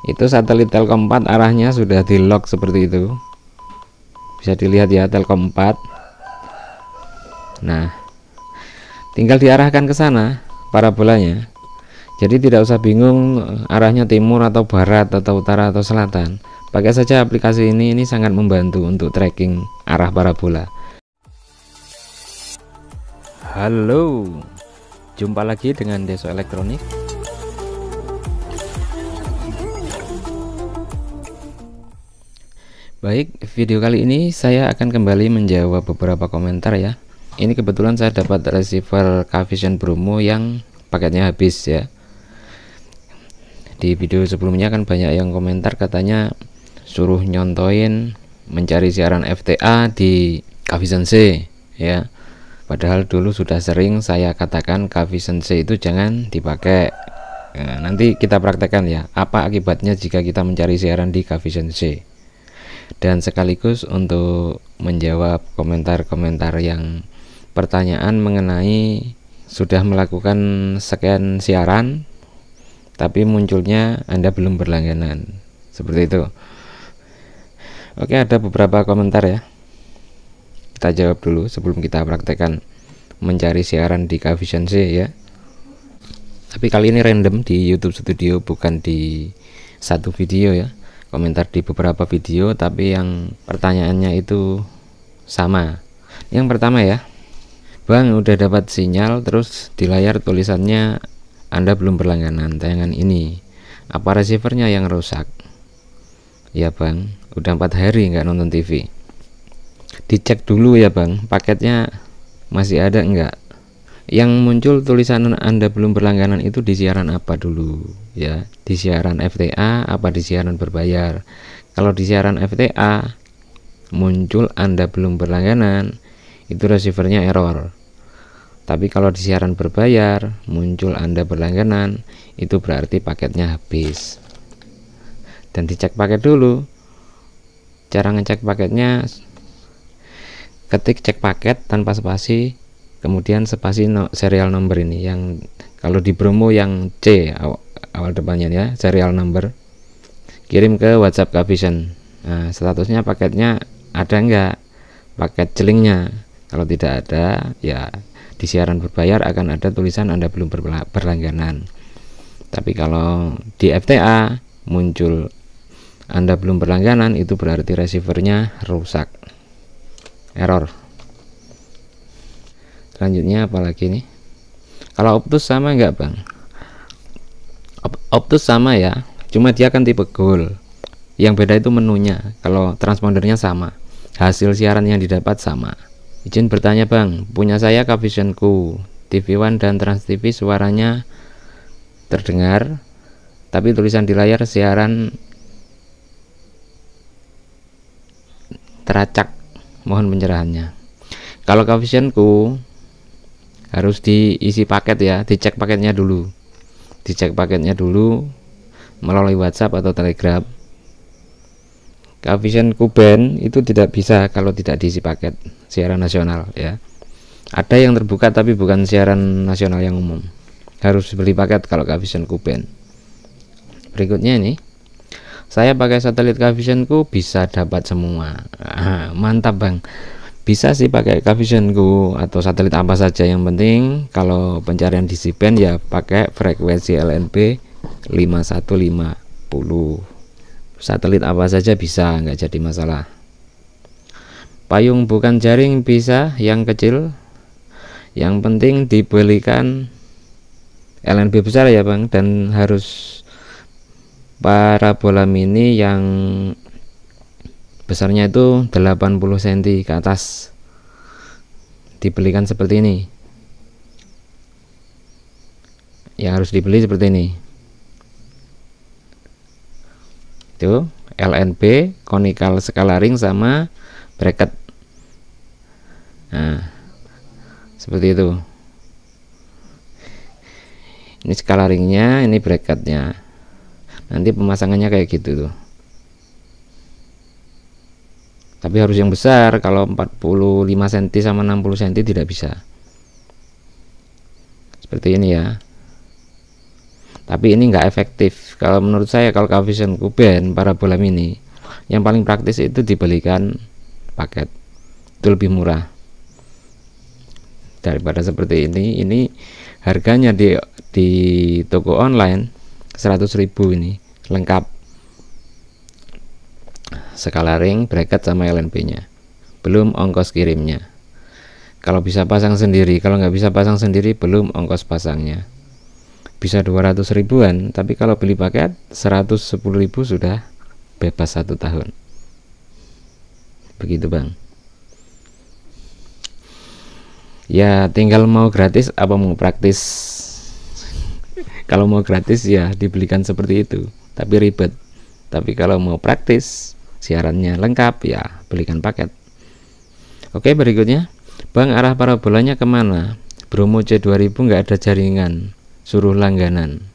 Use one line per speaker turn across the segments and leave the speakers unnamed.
Itu satelit Telkom 4 arahnya sudah di lock seperti itu, bisa dilihat ya, Telkom 4. Nah, tinggal diarahkan ke sana parabolanya. Jadi tidak usah bingung arahnya timur atau barat atau utara atau selatan. Pakai saja aplikasi ini sangat membantu untuk tracking arah parabola. Halo, jumpa lagi dengan Deso Elektronik. Baik, video kali ini saya akan kembali menjawab beberapa komentar ya. Ini kebetulan saya dapat receiver Cavision Bromo yang paketnya habis ya. Di video sebelumnya kan banyak yang komentar katanya suruh nyontoin mencari siaran FTA di Cavision C ya. Padahal dulu sudah sering saya katakan Cavision C itu jangan dipakai. Nah, nanti kita praktekkan ya, apa akibatnya jika kita mencari siaran di Cavision C. Dan sekaligus untuk menjawab komentar-komentar yang pertanyaan mengenai sudah melakukan sekian siaran tapi munculnya Anda belum berlangganan, seperti itu. Oke, ada beberapa komentar ya, kita jawab dulu sebelum kita praktekkan mencari siaran di Cavision C ya. Tapi kali ini random di YouTube Studio, bukan di satu video ya. Komentar di beberapa video tapi yang pertanyaannya itu sama. Yang pertama ya, Bang, udah dapat sinyal terus di layar tulisannya Anda belum berlangganan tayangan ini, apa receivernya yang rusak? Ya Bang, udah 4 hari nggak nonton TV. Dicek dulu ya Bang, paketnya masih ada enggak. Yang muncul tulisan Anda belum berlangganan itu di siaran apa dulu ya, di siaran FTA apa di siaran berbayar. Kalau di siaran FTA muncul Anda belum berlangganan, itu receivernya error. Tapi kalau di siaran berbayar muncul Anda berlangganan, itu berarti paketnya habis. Dan dicek paket dulu. Cara ngecek paketnya, ketik cek paket tanpa spasi, kemudian spasi serial number ini, yang kalau di Bromo yang C awal depannya ya, serial number, kirim ke WhatsApp Cavision. Nah, statusnya paketnya ada enggak, paket celingnya. Kalau tidak ada ya di siaran berbayar akan ada tulisan Anda belum berlangganan. Tapi kalau di FTA muncul Anda belum berlangganan, itu berarti receivernya rusak, error. Selanjutnya apalagi nih, kalau Optus sama enggak Bang? Optus sama ya, cuma dia kan tipe gold. Yang beda itu menunya. Kalau transpondernya sama, hasil siaran yang didapat sama. Izin bertanya Bang, punya saya Cavisionku TV One dan Trans TV suaranya terdengar, tapi tulisan di layar siaran teracak, mohon pencerahannya. Kalau Cavisionku harus diisi paket ya, dicek paketnya dulu, melalui WhatsApp atau Telegram. Cavision Kuben itu tidak bisa kalau tidak diisi paket siaran nasional ya. Ada yang terbuka tapi bukan siaran nasional yang umum, harus beli paket kalau Cavision Kuben. Berikutnya ini, saya pakai satelit Cavisionku bisa dapat semua. Mantap Bang. Bisa sih pakai Cavisionku atau satelit apa saja, yang penting kalau pencarian di C-band ya pakai frekuensi LNB 5150. Satelit apa saja bisa, nggak jadi masalah. Payung bukan jaring bisa, yang kecil, yang penting dibelikan LNB besar ya Bang, dan harus parabola mini yang besarnya itu 80 cm ke atas, dibelikan seperti ini. Yang harus dibeli seperti ini. Itu LNB, conical scala ring sama bracket. Nah, seperti itu. Ini scala ringnya, ini bracketnya. Nanti pemasangannya kayak gitu tuh. Tapi harus yang besar, kalau 45 cm sama 60 cm tidak bisa. Seperti ini ya. tapi ini nggak efektif. Kalau menurut saya, kalau Cavision Cuben parabola mini, yang paling praktis itu dibelikan paket, itu lebih murah daripada seperti ini. Ini harganya di toko online 100.000, ini lengkap skala ring, bracket sama LNB nya, belum ongkos kirimnya. Kalau bisa pasang sendiri, kalau nggak bisa pasang sendiri belum ongkos pasangnya. Bisa 200 ribuan, tapi kalau beli paket 110.000 sudah bebas 1 tahun. Begitu bang. Ya tinggal mau gratis apa mau praktis. Kalau mau gratis ya dibelikan seperti itu, tapi ribet. Tapi kalau mau praktis, siarannya lengkap, ya belikan paket. Oke, berikutnya, bang, arah parabolanya kemana? Bromo C2000 nggak ada jaringan, suruh langganan.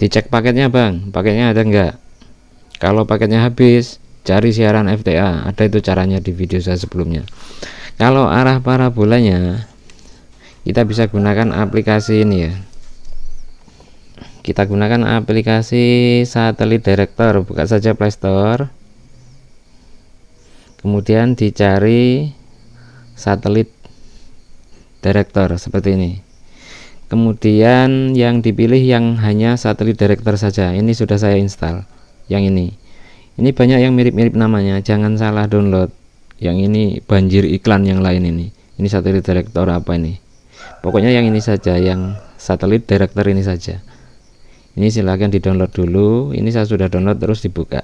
Dicek paketnya bang, paketnya ada nggak? Kalau paketnya habis, cari siaran FTA, ada itu caranya di video saya sebelumnya. Kalau arah parabolanya, kita bisa gunakan aplikasi ini ya. Kita gunakan aplikasi Satelit Director, buka saja Play Store, kemudian dicari Satelit Director seperti ini. Kemudian yang dipilih yang hanya Satelit Director saja. Ini sudah saya install. Yang ini banyak yang mirip-mirip namanya, jangan salah download. Yang ini banjir iklan yang lain ini. Ini Satelit Director apa ini? Pokoknya yang ini saja, yang Satelit Director ini saja. Ini silahkan di download dulu. Ini saya sudah download, terus dibuka.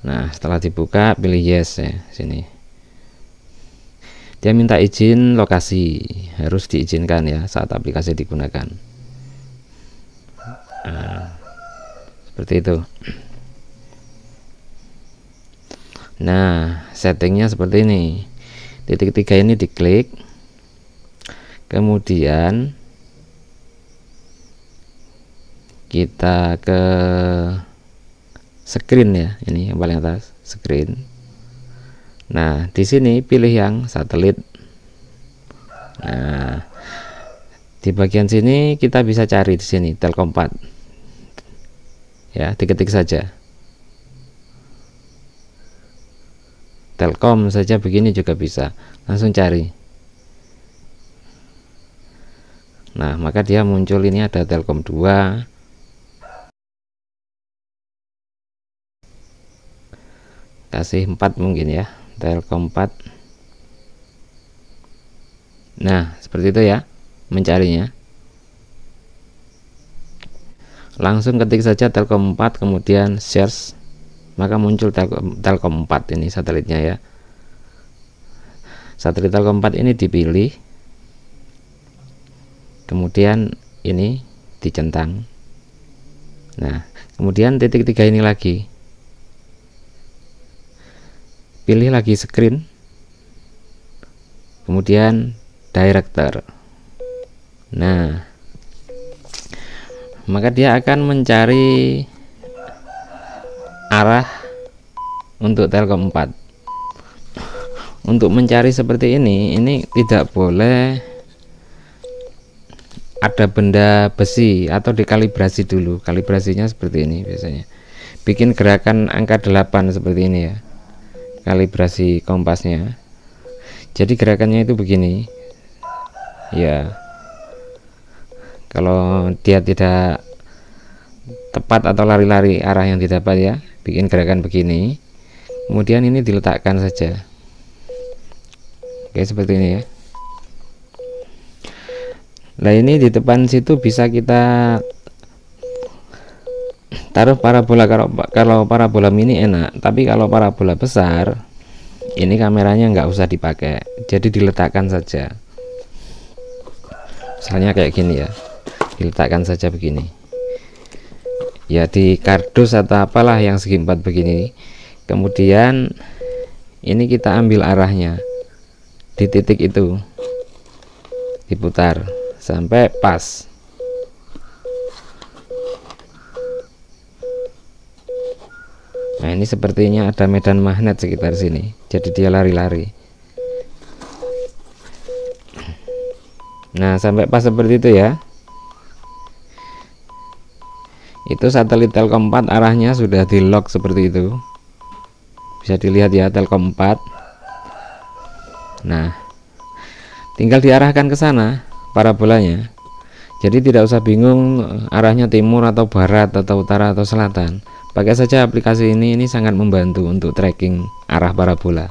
Nah setelah dibuka pilih yes ya, sini dia minta izin lokasi, harus diizinkan ya saat aplikasi digunakan. Nah, seperti itu. Nah settingnya seperti ini, titik 3 ini diklik, kemudian kita ke screen ya, ini yang paling atas screen. Nah di sini pilih yang satelit. Nah di bagian sini kita bisa cari di sini Telkom 4 ya, diketik saja Telkom saja, begini juga bisa, langsung cari. Nah maka dia muncul, ini ada Telkom 2, kasih 4 mungkin ya, Telkom 4. Nah seperti itu ya mencarinya, langsung ketik saja Telkom 4 kemudian search, maka muncul Telkom 4 ini satelitnya ya. Satelit Telkom 4 ini dipilih, kemudian ini dicentang. Nah kemudian titik 3 ini lagi, pilih lagi screen, kemudian director. Nah maka dia akan mencari arah untuk Telkom 4. Untuk mencari seperti ini tidak boleh ada benda besi atau dikalibrasi dulu. Kalibrasinya seperti ini biasanya, bikin gerakan angka 8 seperti ini ya, kalibrasi kompasnya. Jadi gerakannya itu begini ya, kalau dia tidak tepat atau lari-lari arah yang didapat ya, bikin gerakan begini, kemudian ini diletakkan saja. Oke seperti ini ya. Nah ini di depan situ bisa kita taruh parabola. Kalau parabola mini enak, tapi kalau parabola besar ini kameranya nggak usah dipakai, jadi diletakkan saja. Misalnya kayak gini ya, diletakkan saja begini ya, di kardus atau apalah yang segi 4 begini. Kemudian ini kita ambil arahnya di titik itu, diputar sampai pas. Nah ini sepertinya ada medan magnet sekitar sini, jadi dia lari-lari. Nah, sampai pas seperti itu ya. Itu satelit Telkom 4 arahnya sudah di lock seperti itu. Bisa dilihat ya, Telkom 4. Nah, tinggal diarahkan ke sana parabolanya. Jadi tidak usah bingung arahnya timur atau barat atau utara atau selatan. Pakai saja aplikasi ini sangat membantu untuk tracking arah parabola.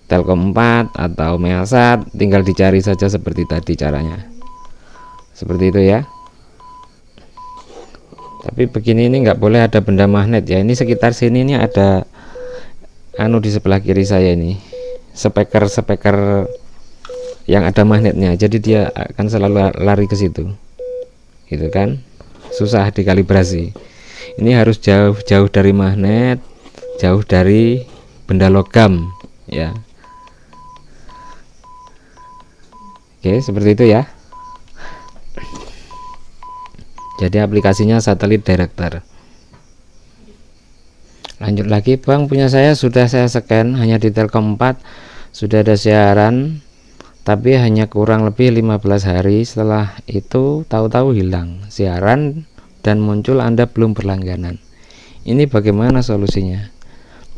Telkom 4 atau Measat, tinggal dicari saja seperti tadi caranya. Seperti itu ya. Tapi begini, ini nggak boleh ada benda magnet ya. Ini sekitar sini ini ada anu di sebelah kiri saya ini. Speaker yang ada magnetnya. Jadi dia akan selalu lari ke situ. Gitu kan? Susah dikalibrasi. Ini harus jauh dari magnet, jauh dari benda logam ya. Oke, seperti itu ya. Jadi aplikasinya Satelit Director. Lanjut lagi, Bang, punya saya sudah saya scan hanya di Telkom 4, sudah ada siaran tapi hanya kurang lebih 15 hari. Setelah itu tahu-tahu hilang siaran dan muncul Anda belum berlangganan. Ini bagaimana solusinya?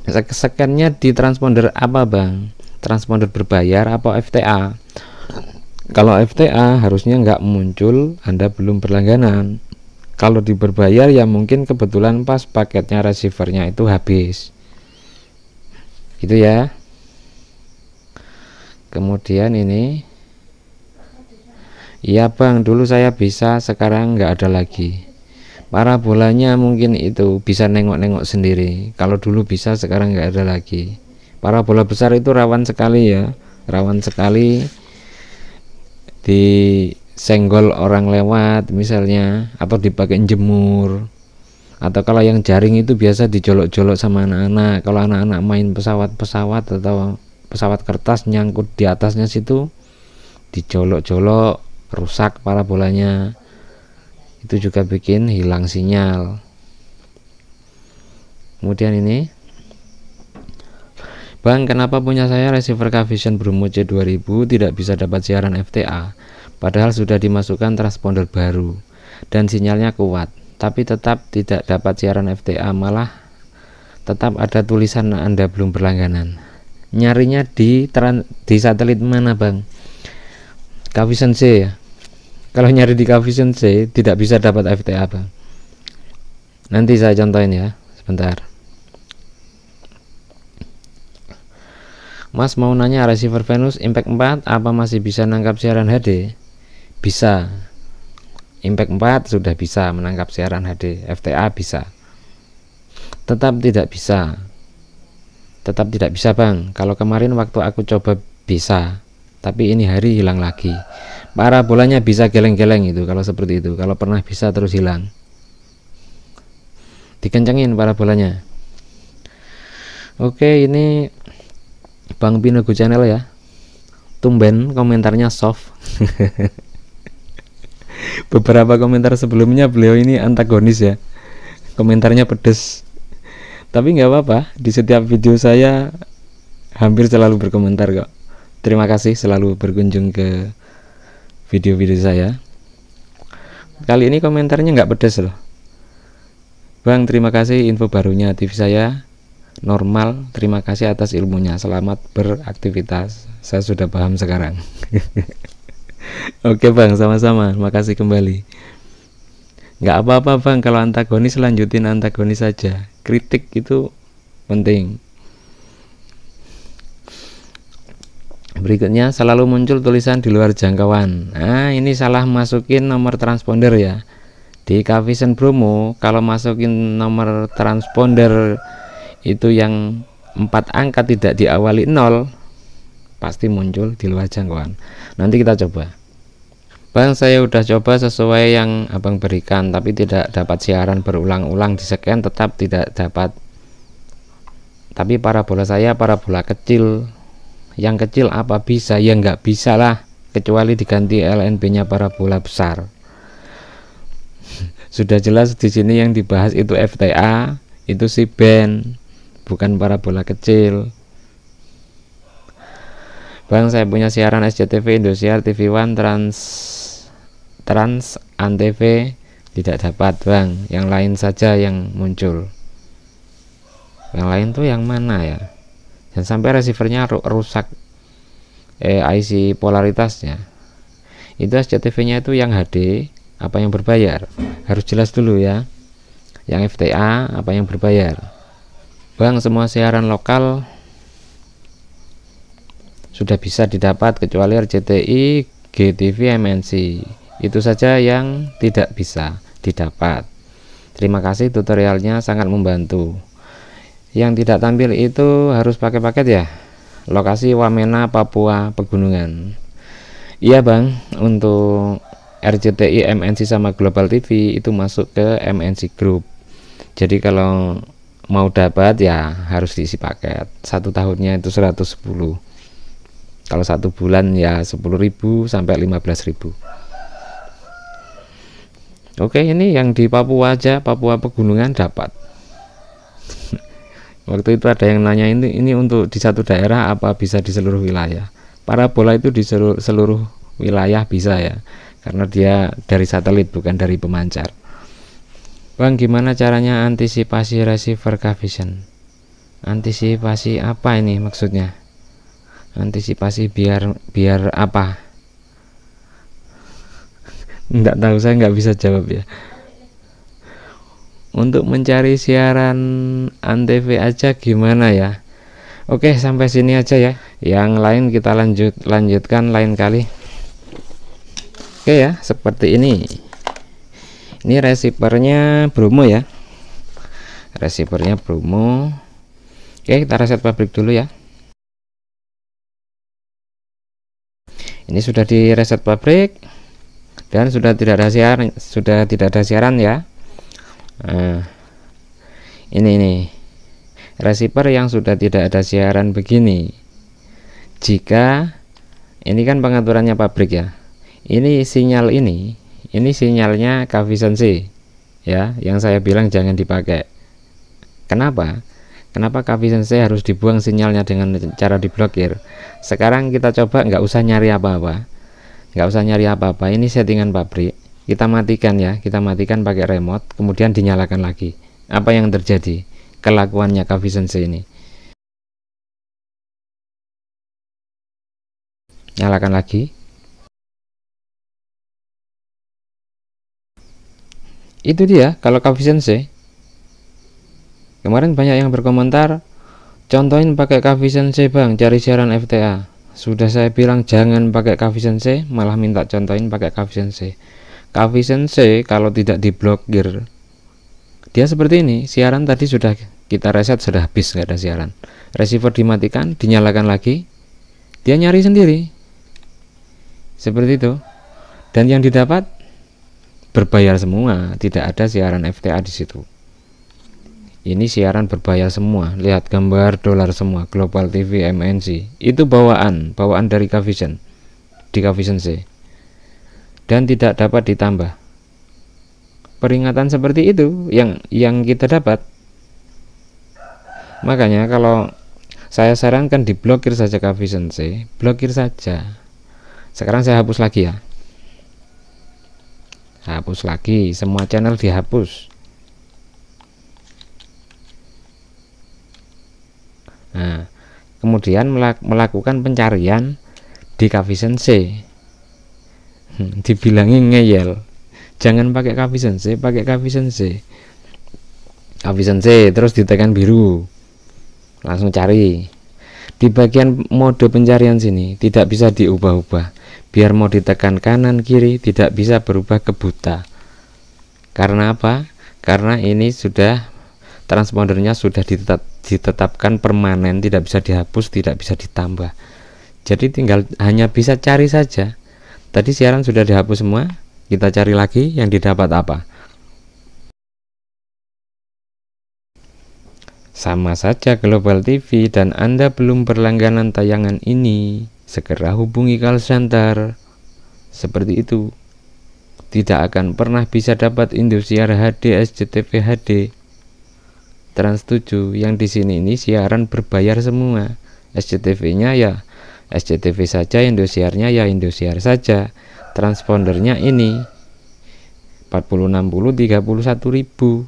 Scan-nya di transponder apa, Bang? Transponder berbayar apa FTA? Kalau FTA harusnya nggak muncul Anda belum berlangganan. Kalau di berbayar ya mungkin kebetulan pas paketnya receivernya itu habis. Gitu ya. Kemudian ini, iya Bang, dulu saya bisa, sekarang nggak ada lagi. Parabolanya mungkin itu bisa nengok-nengok sendiri. Kalau dulu bisa, sekarang nggak ada lagi. Parabola besar itu rawan sekali ya, rawan sekali disenggol orang lewat misalnya, atau dipakai jemur, atau kalau yang jaring itu biasa dijolok-jolok sama anak-anak. Kalau anak-anak main pesawat-pesawat atau pesawat kertas nyangkut di atasnya situ, dijolok-jolok, rusak parabolanya. Itu juga bikin hilang sinyal. Kemudian ini, Bang, kenapa punya saya receiver Cavision Bromo C2000 tidak bisa dapat siaran FTA, padahal sudah dimasukkan transponder baru dan sinyalnya kuat, tapi tetap tidak dapat siaran FTA, malah tetap ada tulisan Anda belum berlangganan. Nyarinya di satelit mana, Bang? Cavision C ya. Kalau nyari di Cavision C tidak bisa dapat FTA, Bang. Nanti saya contohin ya, sebentar. Mas mau nanya, receiver Venus Impact 4 apa masih bisa nangkap siaran HD? Bisa. Impact 4 sudah bisa menangkap siaran HD. FTA bisa. Tetap tidak bisa. Tetap tidak bisa, Bang. Kalau kemarin waktu aku coba bisa, tapi ini hari hilang lagi. Parabolanya bisa geleng-geleng itu kalau seperti itu. Kalau pernah bisa terus hilang. Dikencengin parabolanya. Oke, ini Bang Pinogo Channel ya. Tumben komentarnya soft. Beberapa komentar sebelumnya beliau ini antagonis ya. Komentarnya pedes. Tapi nggak apa-apa, di setiap video saya hampir selalu berkomentar kok. Terima kasih selalu berkunjung ke video-video saya. Kali ini komentarnya nggak pedes loh. Bang, terima kasih info barunya, TV saya normal, terima kasih atas ilmunya, selamat beraktivitas, saya sudah paham sekarang. Oke Bang, sama-sama, makasih kembali. Nggak apa-apa Bang, kalau antagonis lanjutin antagonis saja, kritik itu penting. Berikutnya, selalu muncul tulisan di luar jangkauan. Nah, ini salah masukin nomor transponder ya. Di Cavision Bromo kalau masukin nomor transponder itu yang 4 angka tidak diawali 0, pasti muncul di luar jangkauan. Nanti kita coba. Bang, saya udah coba sesuai yang Abang berikan, tapi tidak dapat siaran berulang-ulang, di scan tetap tidak dapat. Tapi parabola saya parabola kecil. Yang kecil apa bisa? Ya nggak bisa lah, kecuali diganti LNB nya parabola besar. Sudah jelas di sini yang dibahas itu FTA, itu C-band, bukan parabola kecil. Bang, saya punya siaran SCTV, Indosiar, TV One, Trans Antv tidak dapat bang, yang lain saja yang muncul. Yang lain tuh yang mana ya? Dan sampai receivernya rusak, IC polaritasnya. Itu SCTV nya itu yang HD apa yang berbayar, harus jelas dulu ya. Yang FTA apa yang berbayar. Bang, semua siaran lokal sudah bisa didapat kecuali RCTI, GTV, MNC. Itu saja yang tidak bisa didapat. Terima kasih, tutorialnya sangat membantu. Yang tidak tampil itu harus pakai paket ya. Lokasi Wamena, Papua Pegunungan. Iya bang, untuk RCTI, MNC sama Global TV itu masuk ke MNC Group. Jadi kalau mau dapat ya harus diisi paket. 1 tahunnya itu 110. Kalau 1 bulan ya 10.000 sampai 15.000. Oke, ini yang di Papua aja, Papua Pegunungan dapat. Waktu itu ada yang nanya ini untuk di satu daerah apa bisa di seluruh wilayah. Parabola itu di seluruh wilayah bisa ya, karena dia dari satelit bukan dari pemancar. Bang, gimana caranya antisipasi receiver Cavision? Antisipasi apa ini maksudnya? Antisipasi biar apa? Nggak tahu, saya nggak bisa jawab ya. Untuk mencari siaran Antv aja gimana ya? Oke, sampai sini aja ya. Yang lain kita lanjutkan lain kali. Oke ya, seperti ini. Ini receivernya Bromo ya. Receivernya Bromo. Oke, kita reset pabrik dulu ya. Ini sudah di reset pabrik dan sudah tidak ada siaran ya. Nah, ini receiver yang sudah tidak ada siaran begini. Jika ini kan pengaturannya pabrik ya. Ini sinyal ini sinyalnya Cavision C ya, yang saya bilang jangan dipakai. Kenapa Cavision C harus dibuang sinyalnya dengan cara diblokir? Sekarang kita coba nggak usah nyari apa-apa. Ini settingan pabrik. Kita matikan ya, kita matikan pakai remote, kemudian dinyalakan lagi. Apa yang terjadi? Kelakuannya Cavision C ini. Nyalakan lagi. Itu dia kalau Cavision C. Kemarin banyak yang berkomentar, contohin pakai Cavision C bang, cari siaran FTA. Sudah saya bilang jangan pakai Cavision C, malah minta contohin pakai Cavision C. Cavision C kalau tidak diblokir, dia seperti ini. Siaran tadi sudah kita reset, sudah habis, nggak ada siaran. Receiver dimatikan, dinyalakan lagi, dia nyari sendiri. Seperti itu. Dan yang didapat berbayar semua, tidak ada siaran FTA di situ. Ini siaran berbayar semua. Lihat gambar dolar semua, Global TV, MNC. Itu bawaan dari Cavision di Cavision C. Dan tidak dapat ditambah. Peringatan seperti itu yang kita dapat. Makanya kalau saya sarankan diblokir saja Cavision C, blokir saja. Sekarang saya hapus lagi ya. Hapus lagi, semua channel dihapus. Nah, kemudian melakukan pencarian di Cavision C. Dibilangin ngeyel. Jangan pakai Cavision C, pakai Cavision C. Cavision C terus ditekan biru. Langsung cari. Di bagian mode pencarian sini tidak bisa diubah-ubah. Biar mau ditekan kanan kiri tidak bisa berubah ke buta. Karena apa? Karena ini sudah transpondernya sudah ditetapkan permanen, tidak bisa dihapus, tidak bisa ditambah. Jadi tinggal hanya bisa cari saja. Tadi siaran sudah dihapus semua, kita cari lagi yang didapat apa. Sama saja Global TV dan Anda belum berlangganan tayangan ini, segera hubungi call center. Seperti itu. Tidak akan pernah bisa dapat Indosiar HD, SCTV HD, Trans 7. Yang di sini ini siaran berbayar semua. SCTV-nya ya SCTV saja, Indosiarnya ya Indosiar saja. Transpondernya ini 4060 31.000.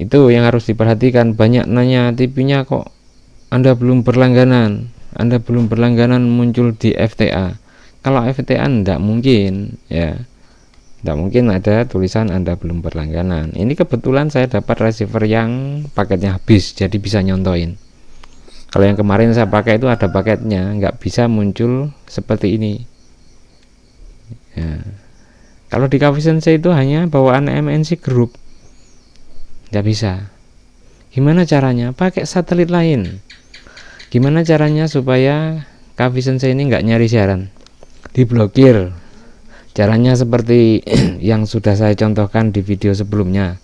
Itu yang harus diperhatikan. Banyak nanya, TV-nya kok Anda belum berlangganan, muncul di FTA. Kalau FTA enggak mungkin ya, enggak mungkin ada tulisan Anda belum berlangganan. Ini kebetulan saya dapat receiver yang paketnya habis, jadi bisa nyontoin. Kalau yang kemarin saya pakai itu ada paketnya, nggak bisa muncul seperti ini ya. Kalau di Cavisense itu hanya bawaan MNC Group, nggak bisa. Gimana caranya? Pakai satelit lain. Gimana caranya supaya Cavisense ini nggak nyari siaran? Diblokir. Caranya seperti yang sudah saya contohkan di video sebelumnya.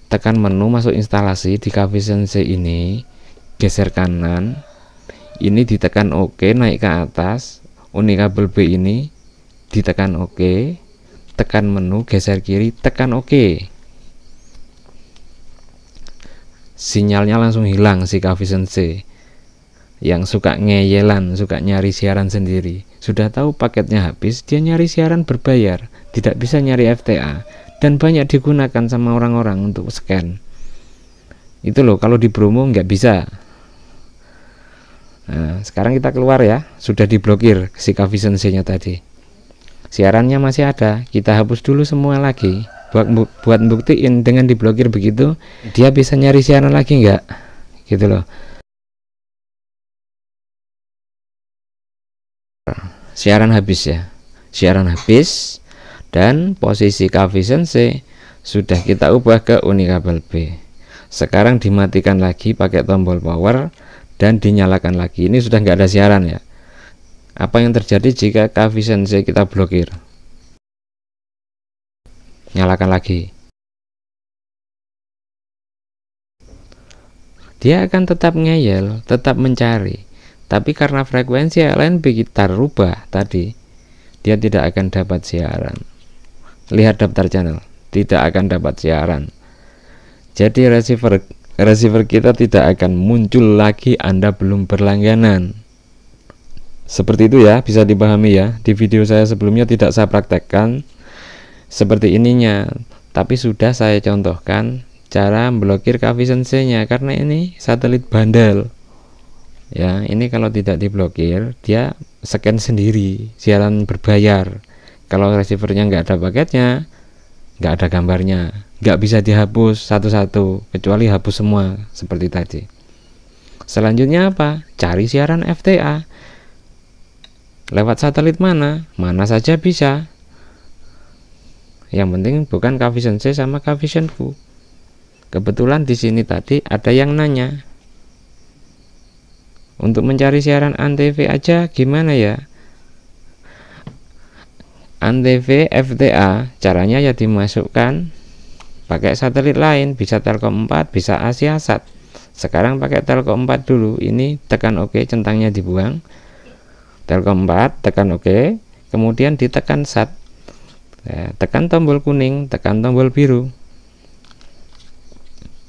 Tekan menu, masuk instalasi di Cavisense ini, geser kanan, ini ditekan OK, naik ke atas, unikabel B ini ditekan OK, tekan menu, geser kiri, tekan OK. Sinyalnya langsung hilang si Cavisense. Yang suka ngeyelan, suka nyari siaran sendiri, sudah tahu paketnya habis, dia nyari siaran berbayar, tidak bisa nyari FTA, dan banyak digunakan sama orang-orang untuk scan. Itu loh, kalau di Bromo nggak bisa. Nah, sekarang kita keluar ya, sudah diblokir si Cavisense-nya tadi. Siarannya masih ada, kita hapus dulu semua lagi. Buat buktiin dengan diblokir begitu, dia bisa nyari siaran lagi nggak? Gitu loh. Siaran habis ya, siaran habis, dan posisi Cavisense sudah kita ubah ke unikabel B. Sekarang dimatikan lagi pakai tombol power dan dinyalakan lagi. Ini sudah nggak ada siaran ya. Apa yang terjadi jika Cavisense kita blokir? Nyalakan lagi, dia akan tetap ngeyel, tetap mencari. Tapi karena frekuensi LNB kita rubah tadi, dia tidak akan dapat siaran. Lihat daftar channel, tidak akan dapat siaran. Jadi receiver kita tidak akan muncul lagi Anda belum berlangganan. Seperti itu ya, bisa dipahami ya. Di video saya sebelumnya tidak saya praktekkan seperti ininya, tapi sudah saya contohkan cara blokir Cavisense-nya karena ini satelit bandel. Ya, ini kalau tidak diblokir, dia scan sendiri, siaran berbayar. Kalau receivernya nggak ada paketnya, nggak ada gambarnya, nggak bisa dihapus satu-satu, kecuali hapus semua seperti tadi. Selanjutnya apa? Cari siaran FTA. Lewat satelit mana saja bisa. Yang penting bukan Cavisense sama Cavisionku. Kebetulan di sini tadi ada yang nanya, untuk mencari siaran Antv aja gimana ya? Antv FTA caranya ya dimasukkan pakai satelit lain, bisa Telkom 4, bisa Asiasat. Sekarang pakai Telkom 4 dulu. Ini tekan OK, centangnya dibuang. Telkom 4, tekan OK, kemudian ditekan SAT. Ya, tekan tombol kuning, tekan tombol biru.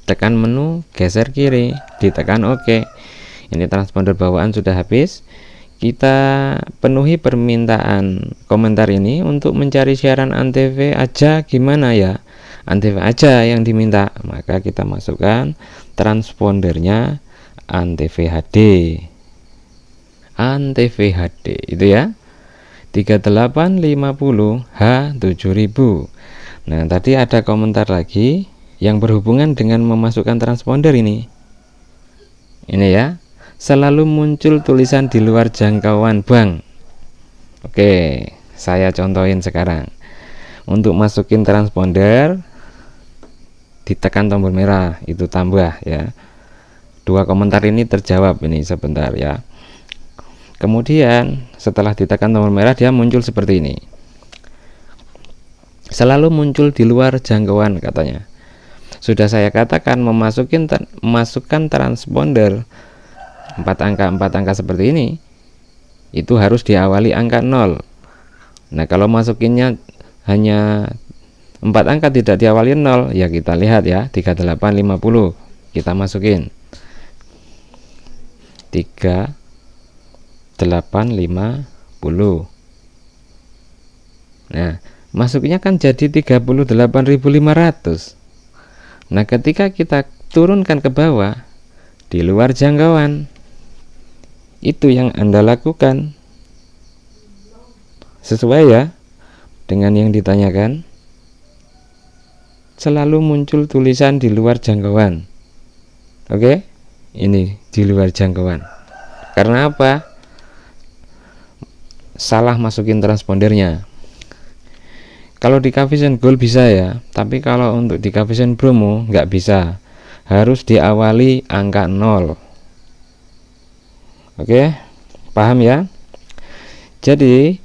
Tekan menu, geser kiri, ditekan OK. Ini transponder bawaan sudah habis. Kita penuhi permintaan komentar ini untuk mencari siaran Antv aja gimana ya? Antv aja yang diminta, maka kita masukkan transpondernya Antv HD. Antv HD itu ya, 3850 H7000. Nah, tadi ada komentar lagi yang berhubungan dengan memasukkan transponder ini. Ini ya, selalu muncul tulisan di luar jangkauan Bang. Oke, saya contohin sekarang. Untuk masukin transponder, ditekan tombol merah, itu tambah ya. Dua komentar ini terjawab ini sebentar ya. Kemudian setelah ditekan tombol merah, dia muncul seperti ini. Selalu muncul di luar jangkauan katanya. Sudah saya katakan memasukkan transponder 4 angka seperti ini, itu harus diawali angka 0. Nah, kalau masukinnya hanya 4 angka tidak diawali 0, ya kita lihat ya, 3850 kita masukin. 3850. Nah, masuknya kan jadi 38.500. Nah, ketika kita turunkan ke bawah di luar jangkauan, itu yang Anda lakukan sesuai ya dengan yang ditanyakan. Selalu muncul tulisan di luar jangkauan. Oke, ini di luar jangkauan. Karena apa? Salah masukin transpondernya. Kalau di Coefficient Gold bisa ya, tapi kalau untuk di Coefficient Bromo nggak bisa, harus diawali angka 0. Oke, paham ya? Jadi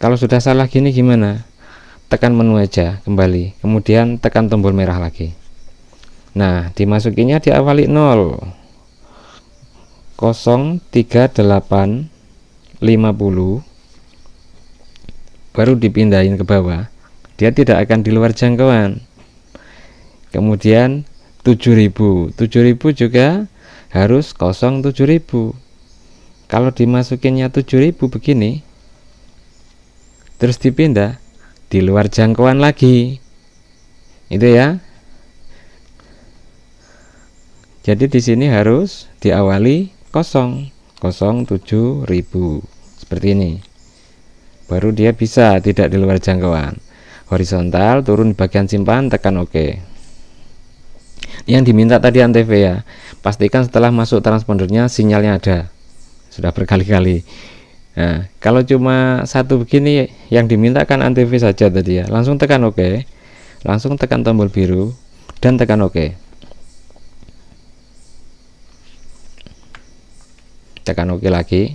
kalau sudah salah gini gimana? Tekan menu aja kembali, kemudian tekan tombol merah lagi. Nah, dimasukinya diawali 0, 03850, baru dipindahin ke bawah. Dia tidak akan di luar jangkauan. Kemudian 7000 juga harus 07000. Kalau dimasukinnya 7000 begini, terus dipindah di luar jangkauan lagi, itu ya. Jadi di sini harus diawali 007.000 seperti ini, baru dia bisa tidak di luar jangkauan. Horizontal, turun bagian simpan, tekan OK. Yang diminta tadi Antv ya, pastikan setelah masuk transpondernya sinyalnya ada, sudah berkali-kali. Nah, kalau cuma satu begini yang dimintakan Antv saja tadi ya, langsung tekan OK, langsung tekan tombol biru dan tekan OK. Tekan OK lagi,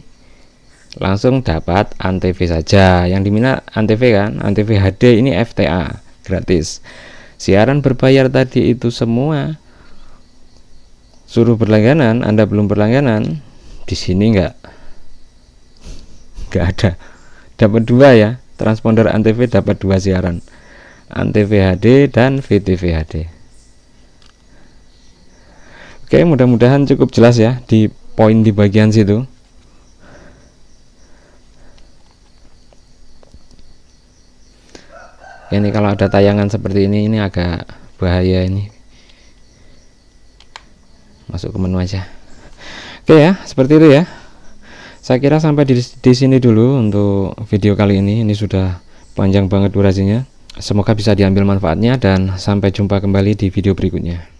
langsung dapat Antv saja. Yang diminta Antv kan, Antv HD ini FTA gratis. Siaran berbayar tadi itu semua suruh berlangganan, Anda belum berlangganan, di sini nggak ada. Dapat 2 ya, transponder Antv dapat 2 siaran, Antv HD dan VTV HD. Oke, mudah-mudahan cukup jelas ya di poin di bagian situ. Ini kalau ada tayangan seperti ini agak bahaya ini. Masuk ke menu aja. Oke ya, seperti itu ya. Saya kira sampai di sini dulu untuk video kali ini. Ini sudah panjang banget durasinya. Semoga bisa diambil manfaatnya dan sampai jumpa kembali di video berikutnya.